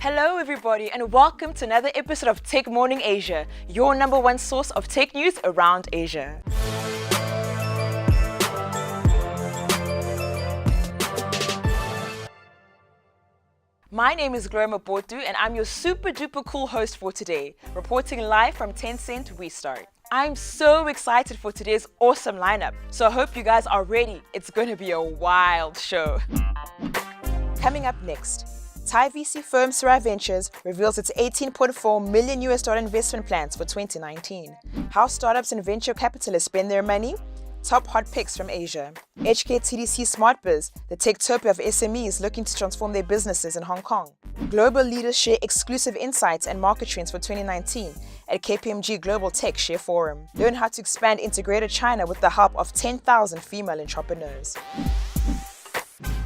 Hello everybody and welcome to another episode of Tech Morning Asia, your number one source of tech news around Asia. My name is Gloria Mabotu and I'm your super duper cool host for today, reporting live from Tencent Restart. I'm so excited for today's awesome lineup, so I hope you guys are ready. It's going to be a wild show. Coming up next, Thai VC firm Siri Ventures reveals its $18.4 million investment plans for 2019. How startups and venture capitalists spend their money? Top hot picks from Asia. HKTDC SmartBiz, the Techtopia of SMEs looking to transform their businesses in Hong Kong. Global leaders share exclusive insights and market trends for 2019 at KPMG Global Tech Share Forum. Learn how to expand into Greater China with the help of 10,000 female entrepreneurs.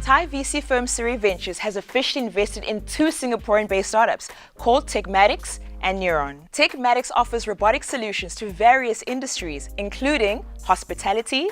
Thai VC firm Siri Ventures has officially invested in two Singaporean-based startups called Techmatics and Neuron. Techmatics offers robotic solutions to various industries, including hospitality,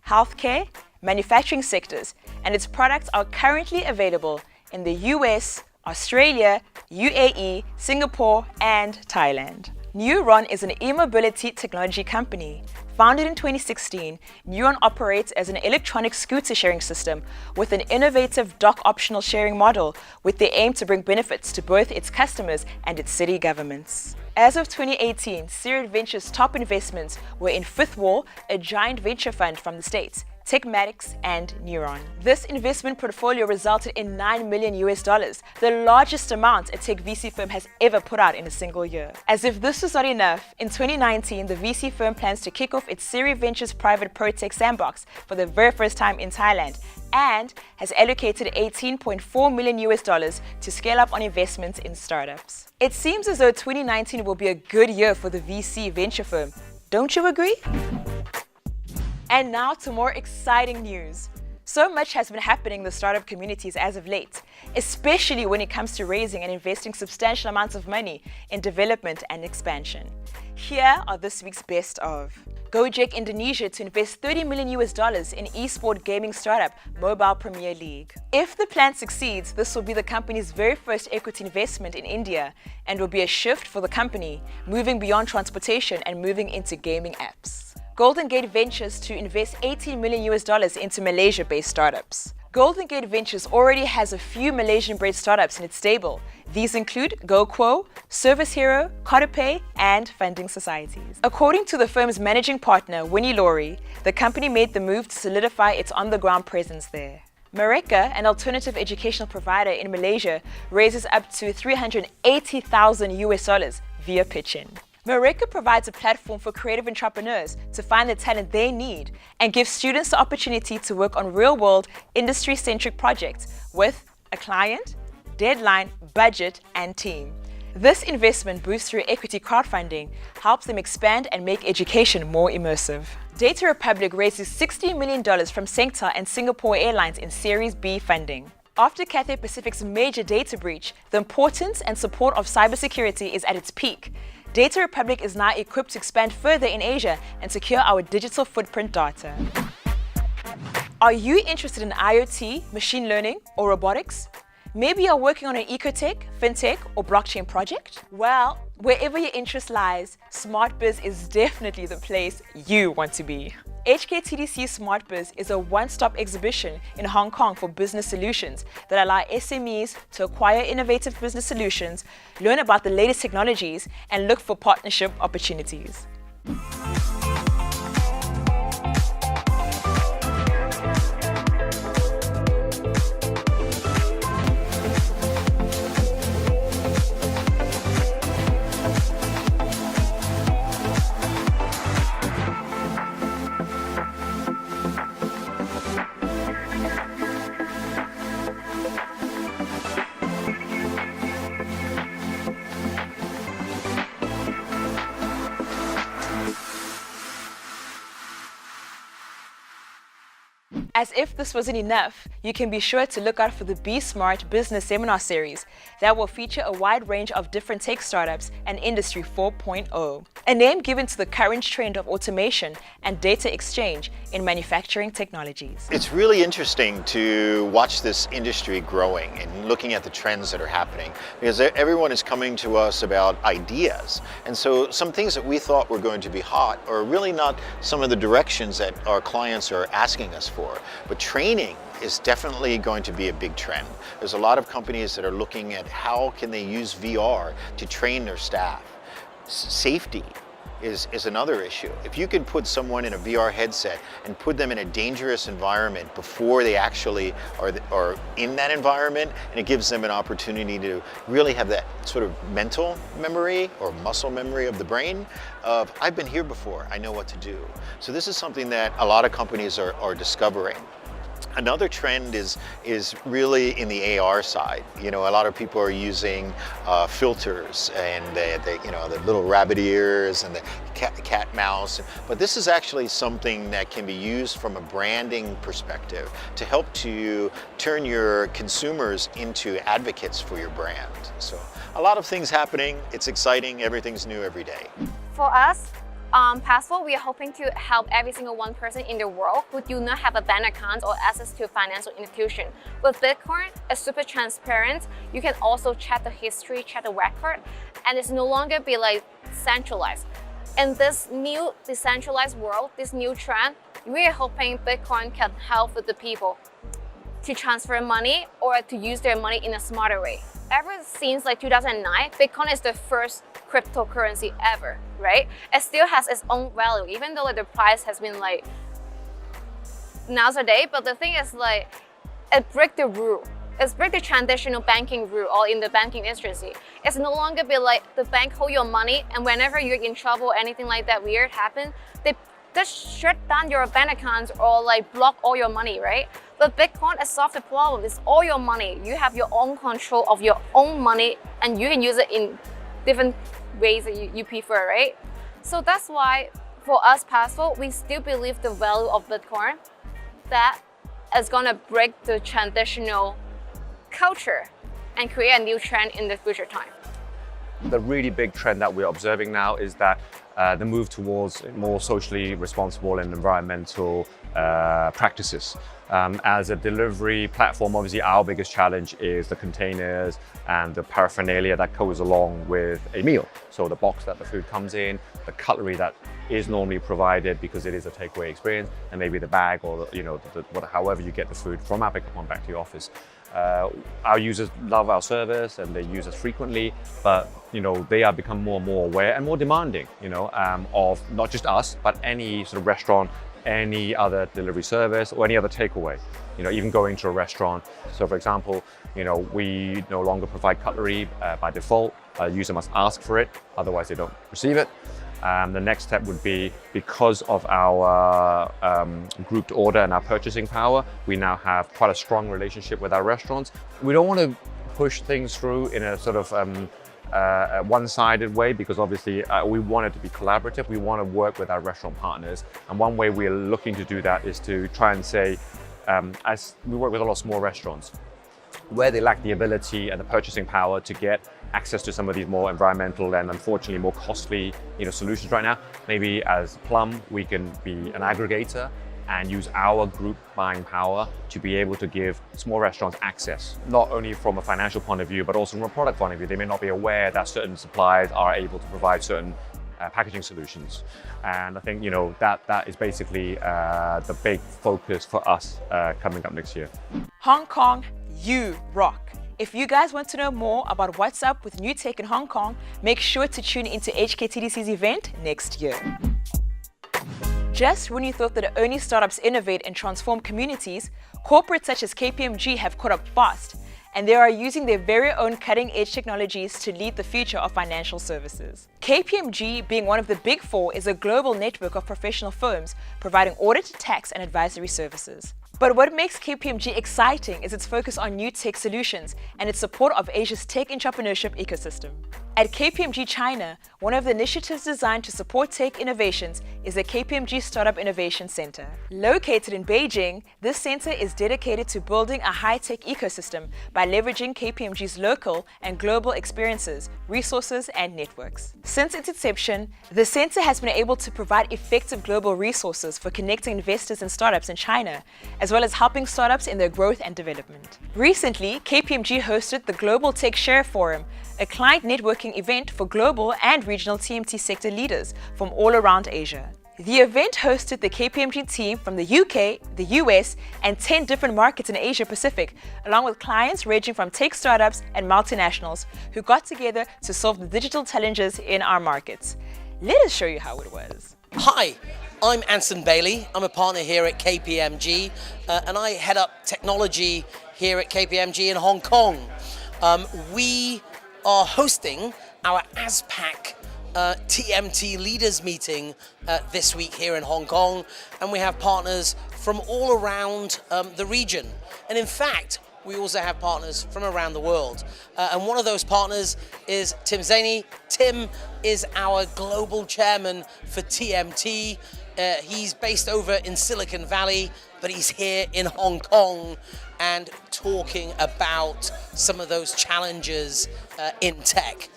healthcare, manufacturing sectors, and its products are currently available in the US, Australia, UAE, Singapore, and Thailand. Neuron is an e-mobility technology company. Founded in 2016, Neuron operates as an electronic scooter sharing system with an innovative dock-optional sharing model with the aim to bring benefits to both its customers and its city governments. As of 2018, Siri Ventures' top investments were in Fifth Wall, a giant venture fund from the States, Techmatics, and Neuron. This investment portfolio resulted in $9 million, the largest amount a tech VC firm has ever put out in a single year. As if this was not enough, in 2019, the VC firm plans to kick off its Siri Ventures private ProTech sandbox for the very first time in Thailand and has allocated $18.4 million to scale up on investments in startups. It seems as though 2019 will be a good year for the VC venture firm. Don't you agree? And now to more exciting news. So much has been happening in the startup communities as of late, especially when it comes to raising and investing substantial amounts of money in development and expansion. Here are this week's best of. Gojek Indonesia to invest $30 million in esport gaming startup Mobile Premier League. If the plan succeeds, this will be the company's very first equity investment in India and will be a shift for the company, moving beyond transportation and moving into gaming apps. Golden Gate Ventures to invest $18 million into Malaysia-based startups. Golden Gate Ventures already has a few Malaysian-based startups in its stable. These include GoQuo, Service Hero, Kotopay, and Funding Societies. According to the firm's managing partner, Winnie Laurie, the company made the move to solidify its on-the-ground presence there. Mereka, an alternative educational provider in Malaysia, raises up to $380,000 via pitching. Mereka provides a platform for creative entrepreneurs to find the talent they need and gives students the opportunity to work on real-world, industry-centric projects with a client, deadline, budget, and team. This investment boosts through equity crowdfunding, helps them expand and make education more immersive. Data Republic raises $60 million from Sengta and Singapore Airlines in Series B funding. After Cathay Pacific's major data breach, the importance and support of cybersecurity is at its peak. Data Republic is now equipped to expand further in Asia and secure our digital footprint data. Are you interested in IoT, machine learning, or robotics? Maybe you're working on an ecotech, fintech, or blockchain project? Well, wherever your interest lies, SmartBiz is definitely the place you want to be. HKTDC SmartBiz is a one-stop exhibition in Hong Kong for business solutions that allow SMEs to acquire innovative business solutions, learn about the latest technologies, and look for partnership opportunities. As if this wasn't enough, you can be sure to look out for the Be Smart Business Seminar Series that will feature a wide range of different tech startups and Industry 4.0, a name given to the current trend of automation and data exchange in manufacturing technologies. It's really interesting to watch this industry growing and looking at the trends that are happening, because everyone is coming to us about ideas. And so some things that we thought were going to be hot are really not some of the directions that our clients are asking us for. But training is definitely going to be a big trend. There's a lot of companies that are looking at how can they use VR to train their staff. Safety is another issue. If you can put someone in a VR headset and put them in a dangerous environment before they actually are in that environment, and it gives them an opportunity to really have that sort of mental memory or muscle memory of the brain of, I've been here before, I know what to do. So this is something that a lot of companies are discovering. Another trend is really in the AR side. You know, a lot of people are using filters and the little rabbit ears and the cat mouse. But this is actually something that can be used from a branding perspective to help to turn your consumers into advocates for your brand. So a lot of things happening. It's exciting. Everything's new every day. For us, Passport, we are hoping to help every single one person in the world who do not have a bank account or access to a financial institution. With Bitcoin, it's super transparent. You can also check the history, check the record, and it's no longer be like centralized. In this new decentralized world, this new trend, we are hoping Bitcoin can help with the people to transfer money or to use their money in a smarter way. Ever since like 2009, Bitcoin is the first cryptocurrency ever, right? It still has its own value, even though like, the price has been like nowadays. But the thing is like, it breaks the rule. It's break the traditional banking rule or in the banking industry. It's no longer be like the bank hold your money and whenever you're in trouble or anything like that weird happen, they just shut down your bank accounts or like block all your money, right? But Bitcoin has solved the problem. It's all your money. You have your own control of your own money and you can use it in different ways that you prefer, right? So that's why for us Passport, we still believe the value of Bitcoin that is gonna break the traditional culture and create a new trend in the future time. The really big trend that we're observing now is that the move towards more socially responsible and environmental practices. As a delivery platform, obviously our biggest challenge is the containers and the paraphernalia that goes along with a meal. So the box that the food comes in, the cutlery that is normally provided because it is a takeaway experience, and maybe the bag or however you get the food from our pickup on back to your office. Our users love our service and they use us frequently, but they are become more and more aware and more demanding, of not just us, but any sort of restaurant, any other delivery service or any other takeaway, even going to a restaurant. So for example, we no longer provide cutlery by default. A user must ask for it, otherwise they don't receive it. The next step would be, because of our grouped order and our purchasing power, we now have quite a strong relationship with our restaurants. We don't want to push things through in a sort of a one-sided way, because obviously we want it to be collaborative. We want to work with our restaurant partners. And one way we're looking to do that is to try and say, as we work with a lot of small restaurants, where they lack the ability and the purchasing power to get access to some of these more environmental and unfortunately more costly solutions right now. Maybe as Plum, we can be an aggregator and use our group buying power to be able to give small restaurants access, not only from a financial point of view, but also from a product point of view. They may not be aware that certain suppliers are able to provide certain packaging solutions. And I think that is basically the big focus for us coming up next year. Hong Kong, you rock. If you guys want to know more about what's up with new tech in Hong Kong, make sure to tune into HKTDC's event next year. Just when you thought that only startups innovate and transform communities, corporates such as KPMG have caught up fast, and they are using their very own cutting-edge technologies to lead the future of financial services. KPMG, being one of the Big Four, is a global network of professional firms providing audit, tax, and advisory services. But what makes KPMG exciting is its focus on new tech solutions and its support of Asia's tech entrepreneurship ecosystem. At KPMG China, one of the initiatives designed to support tech innovations is the KPMG Startup Innovation Center. Located in Beijing, this center is dedicated to building a high-tech ecosystem by leveraging KPMG's local and global experiences, resources, and networks. Since its inception, the center has been able to provide effective global resources for connecting investors and startups in China, as well as helping startups in their growth and development. Recently, KPMG hosted the Global Tech Share Forum, a client networking event for global and regional TMT sector leaders from all around Asia. The event hosted the KPMG team from the UK, the US, and 10 different markets in Asia Pacific, along with clients ranging from tech startups and multinationals who got together to solve the digital challenges in our markets. Let us show you how it was. Hi, I'm Anson Bailey. I'm a partner here at KPMG, and I head up technology here at KPMG in Hong Kong. We are hosting our ASPAC TMT leaders meeting this week here in Hong Kong, and we have partners from all around the region. And in fact, we also have partners from around the world. And one of those partners is Tim Zaney. Tim is our global chairman for TMT. He's based over in Silicon Valley, but he's here in Hong Kong and talking about some of those challenges in tech.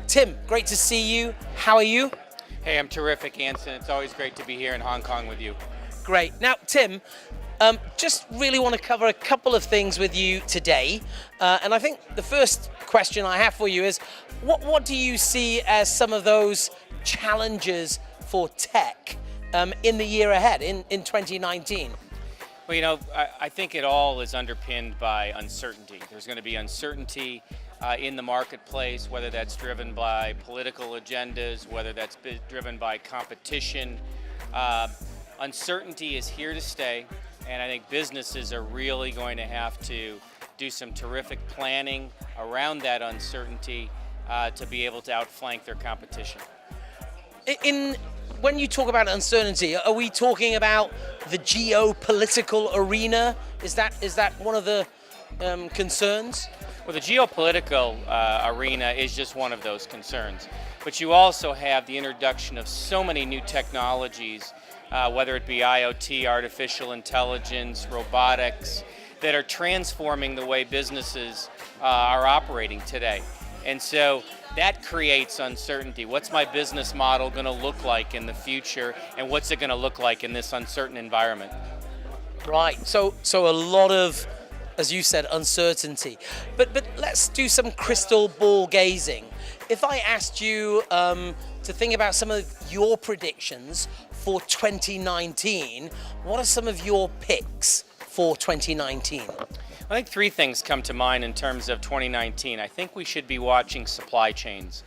Tim, great to see you. How are you? Hey, I'm terrific, Anson. It's always great to be here in Hong Kong with you. Great. Now, Tim, just really want to cover a couple of things with you today. And I think the first question I have for you is, what do you see as some of those challenges for tech in the year ahead, in 2019? Well, you know, I think it all is underpinned by uncertainty. There's going to be uncertainty in the marketplace, whether that's driven by political agendas, whether that's driven by competition. Uncertainty is here to stay, and I think businesses are really going to have to do some terrific planning around that uncertainty to be able to outflank their competition. When you talk about uncertainty, are we talking about the geopolitical arena? Is that one of the concerns? Well, the geopolitical arena is just one of those concerns. But you also have the introduction of so many new technologies, whether it be IoT, artificial intelligence, robotics, that are transforming the way businesses are operating today. And so that creates uncertainty. What's my business model going to look like in the future, and what's it going to look like in this uncertain environment? Right. So a lot of, as you said, uncertainty. But let's do some crystal ball gazing. If I asked you to think about some of your predictions for 2019, what are some of your picks for 2019? I think three things come to mind in terms of 2019. I think we should be watching supply chains.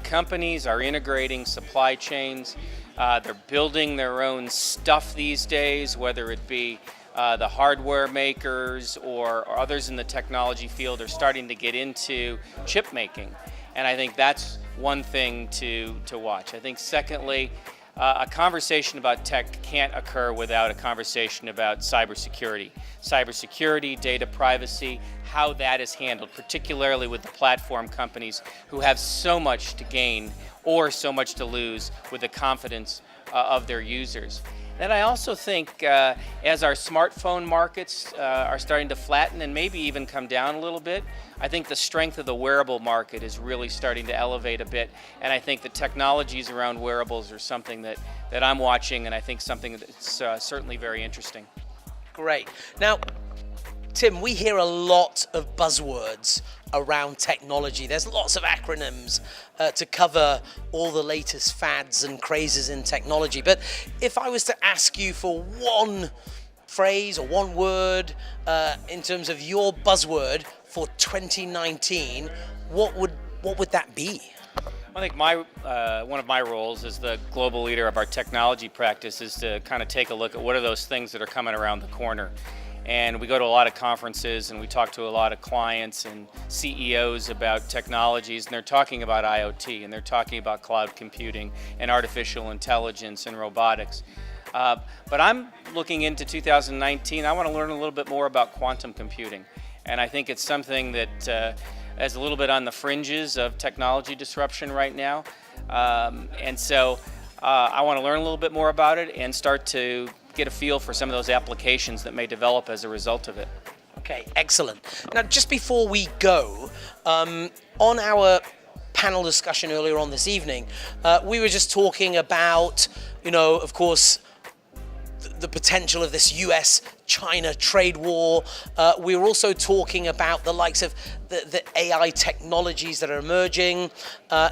Companies are integrating supply chains. They're building their own stuff these days, whether it be the hardware makers or others in the technology field are starting to get into chip making. And I think that's one thing to watch. I think secondly, a conversation about tech can't occur without a conversation about cybersecurity. Cybersecurity, data privacy, how that is handled, particularly with the platform companies who have so much to gain or so much to lose with the confidence of their users. Then I also think as our smartphone markets are starting to flatten and maybe even come down a little bit, I think the strength of the wearable market is really starting to elevate a bit. And I think the technologies around wearables are something that I'm watching, and I think something that's certainly very interesting. Great. Now, Tim, we hear a lot of buzzwords around technology. There's lots of acronyms to cover all the latest fads and crazes in technology. But if I was to ask you for one phrase or one word in terms of your buzzword for 2019, what would that be? I think one of my roles as the global leader of our technology practice is to kind of take a look at what are those things that are coming around the corner. And we go to a lot of conferences and we talk to a lot of clients and CEOs about technologies, and they're talking about IoT, and they're talking about cloud computing and artificial intelligence and robotics. But I'm looking into 2019, I want to learn a little bit more about quantum computing. And I think it's something that as a little bit on the fringes of technology disruption right now. And so I want to learn a little bit more about it and start to get a feel for some of those applications that may develop as a result of it. Okay, excellent. Now, just before we go, on our panel discussion earlier on this evening, we were just talking about, of course, the potential of this US-China trade war. We were also talking about the likes of the AI technologies that are emerging.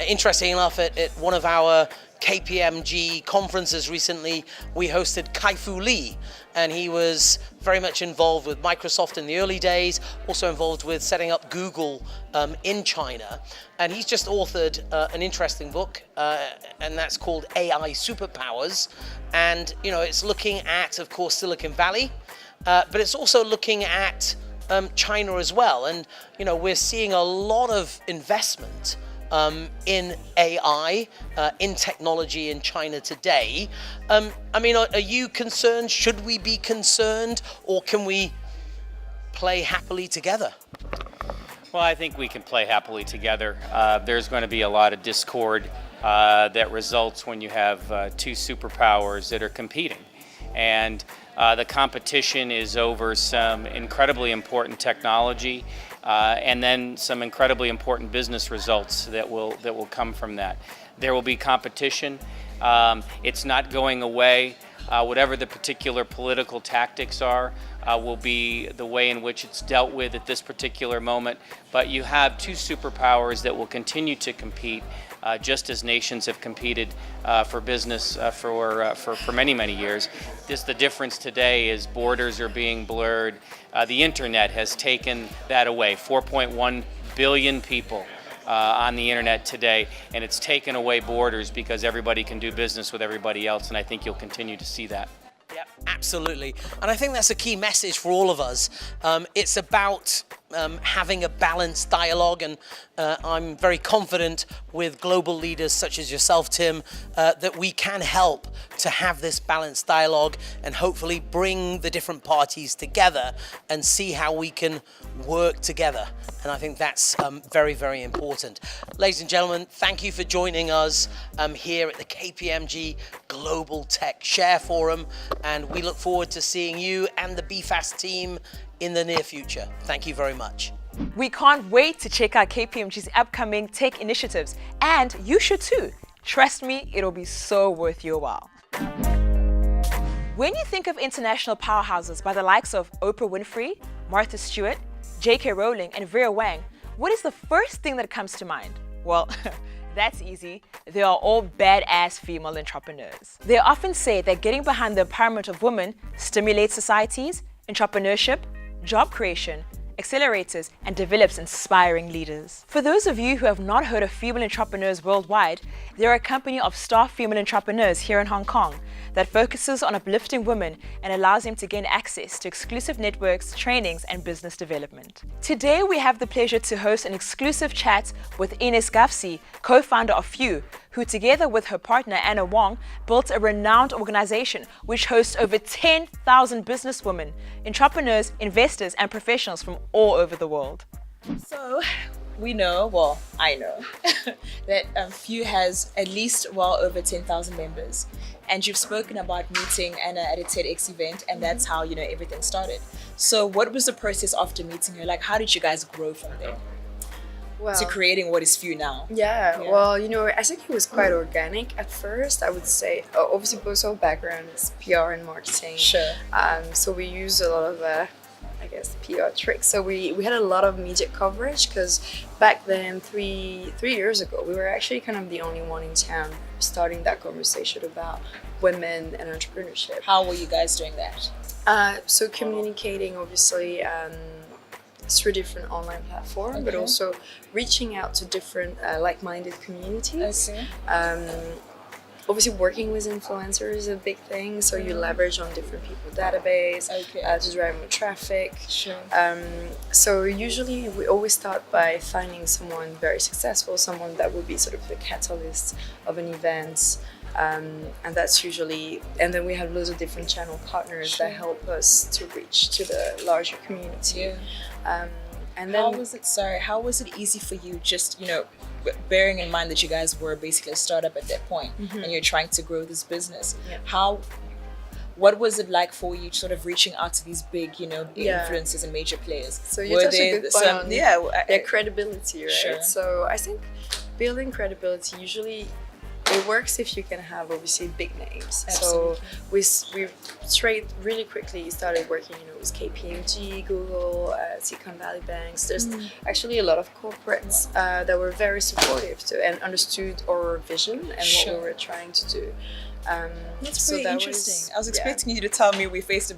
Interesting enough, at one of our KPMG conferences recently, we hosted Kai-Fu Lee, and he was very much involved with Microsoft in the early days, also involved with setting up Google in China. And he's just authored an interesting book, and that's called AI Superpowers. And, it's looking at, of course, Silicon Valley, but it's also looking at China as well. And, we're seeing a lot of investment in AI, in technology in China today. Are you concerned? Should we be concerned? Or can we play happily together? Well, I think we can play happily together. There's going to be a lot of discord that results when you have two superpowers that are competing. And the competition is over some incredibly important technology and then some incredibly important business results that will come from that. There will be competition. It's not going away. Whatever the particular political tactics are, will be the way in which it's dealt with at this particular moment. But you have two superpowers that will continue to compete, just as nations have competed for business for many, many years. The difference today is borders are being blurred. The internet has taken that away. 4.1 billion people on the internet today, and it's taken away borders because everybody can do business with everybody else, and I think you'll continue to see that. Yeah, absolutely. And I think that's a key message for all of us. It's about having a balanced dialogue, and I'm very confident with global leaders such as yourself, Tim, that we can help to have this balanced dialogue and hopefully bring the different parties together and see how we can work together. And I think that's very, very important. Ladies and gentlemen, thank you for joining us here at the KPMG Global Tech Share Forum, and we look forward to seeing you and the BFAST team in the near future. Thank you very much. We can't wait to check out KPMG's upcoming tech initiatives, and you should too. Trust me, it'll be so worth your while. When you think of international powerhouses by the likes of Oprah Winfrey, Martha Stewart, J.K. Rowling, and Vera Wang, what is the first thing that comes to mind? Well, that's easy. They are all badass female entrepreneurs. They often say that getting behind the empowerment of women stimulates societies, entrepreneurship, job creation, accelerators, and develops inspiring leaders. For those of you who have not heard of female entrepreneurs worldwide, they're a company of staff female entrepreneurs here in Hong Kong that focuses on uplifting women and allows them to gain access to exclusive networks, trainings, and business development. Today, we have the pleasure to host an exclusive chat with Ines Gafsi, co-founder of Few, who together with her partner Anna Wong built a renowned organization which hosts over 10,000 businesswomen, entrepreneurs, investors, and professionals from all over the world. So we know, well, I know, that Few has at least well over 10,000 members. And you've spoken about meeting Anna at a TEDx event, and that's how, everything started. So what was the process after meeting her? Like, how did you guys grow from there to creating what is Few now? Well, I think it was quite organic at first. I would say, obviously, both our background is PR and marketing. Sure. So we use a lot of, PR tricks. So we had a lot of media coverage because back then, three years ago, we were actually kind of the only one in town starting that conversation about women and entrepreneurship. How were you guys doing that? So communicating, obviously, through different online platforms, but also reaching out to different like-minded communities. Obviously, working with influencers is a big thing, so you leverage on different people's database to drive more traffic. Sure. So usually we always start by finding someone very successful, someone that will be sort of the catalyst of an event. And that's usually, and then we have loads of different channel partners that help us to reach to the larger community. And How then was it? Sorry, how was it easy for you? Just bearing in mind that you guys were basically a startup at that point, and you're trying to grow this business. Yeah. What was it like for you, sort of reaching out to these big, Yeah. influencers and major players? So you touched a good point on their credibility, right? Sure. So I think building credibility usually it works if you can have obviously big names. Absolutely. So we straight really quickly started working, with KPMG, Google, Silicon Valley banks. There's actually a lot of corporates that were very supportive to and understood our vision and what we were trying to do. That's so pretty that interesting. I was yeah. expecting you to tell me we faced a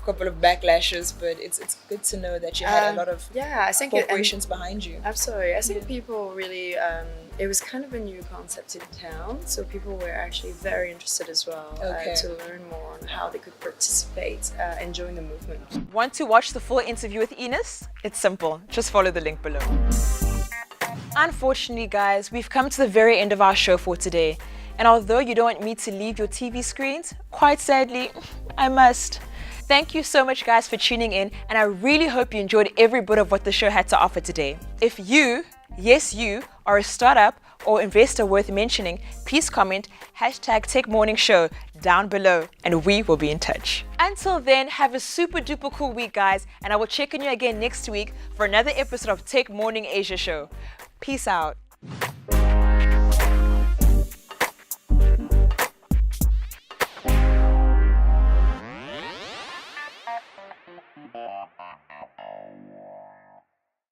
couple of backlashes, but it's good to know that you had a lot of I think corporations behind you. Absolutely. I think people really, it was kind of a new concept in town, so people were actually very interested as well to learn more on how they could participate and join the movement. Want to watch the full interview with Ines? It's simple. Just follow the link below. Unfortunately, guys, we've come to the very end of our show for today. And although you don't want me to leave your TV screens, quite sadly, I must. Thank you so much, guys, for tuning in, and I really hope you enjoyed every bit of what the show had to offer today. If you, yes you, are a startup or investor worth mentioning, please comment #TechMorningShow down below, and we will be in touch. Until then, have a super duper cool week, guys, and I will check on you again next week for another episode of Tech Morning Asia Show. Peace out. Wow.